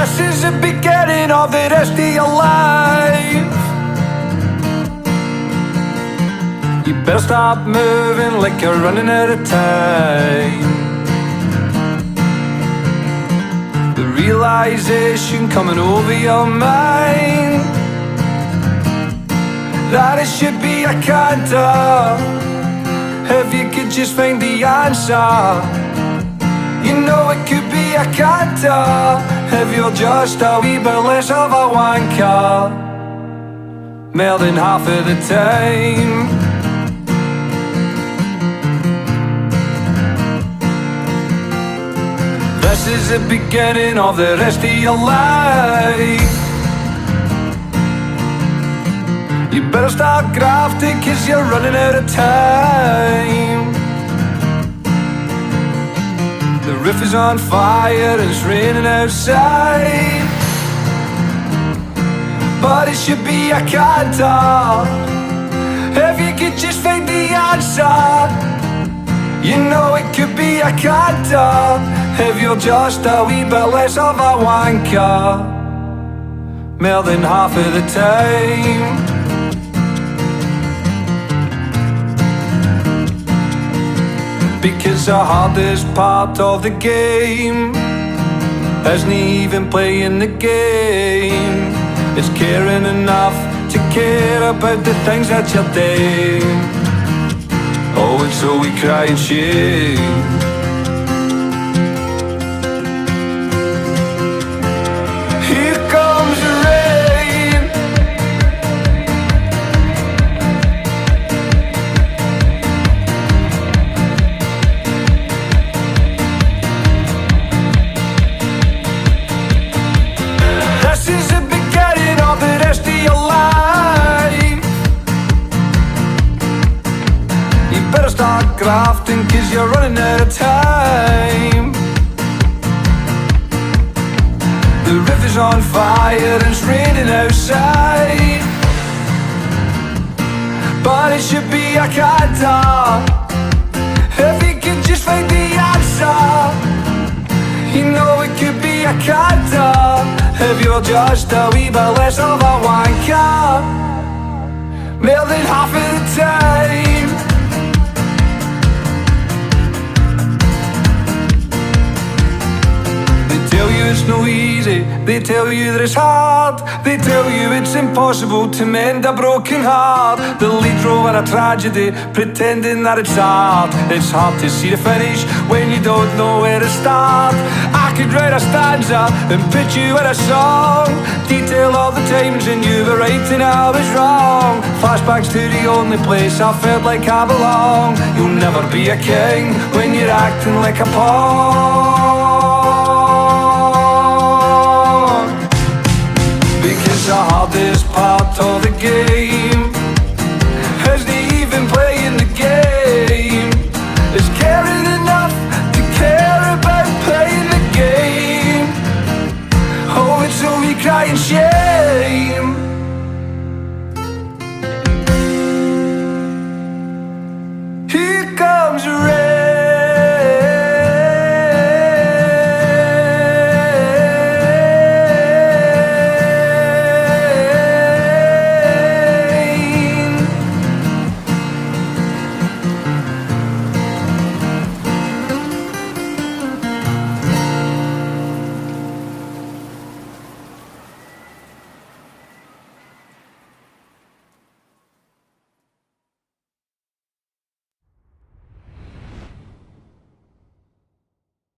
This is the beginning of the rest of your life. You better stop moving like you're running out of time. The realization coming over your mind that it should be a canter. If you could just find the answer, you know it could be a canter. If you're just a wee bit less of a wanker, more than half of the time. This is the beginning of the rest of your life. You better start grafting, 'cause you're running out of time. The roof is on fire and it's raining outside, but it should be a canter. If you could just find the answer, you know it could be a canter. If you're just a wee bit less of a wanker, more than half of the time. Because the hardest part of the game isn't even playing the game, it's caring enough to care about the things that you're doing. Oh, and so we cry and shame. Here comes the rain. This is the beginning of the rest of your life. You better start grafting, 'cause you're running out of time. The river's on fire and it's raining outside, but it should be a canter. If you could just find the answer, you know it could be a canter. If you're just a wee bit less of a wanker, more than half of the time. They tell you it's no easy, they tell you that it's hard, they tell you it's impossible to mend a broken heart. The lead role in a tragedy, pretending that it's art. It's hard to see the finish when you don't know where to start. I could write a stanza and put you in a song, detail all the times when you were right and I was wrong. Flashbacks to the only place I felt like I belong. You'll never be a king when you're acting like a pawn.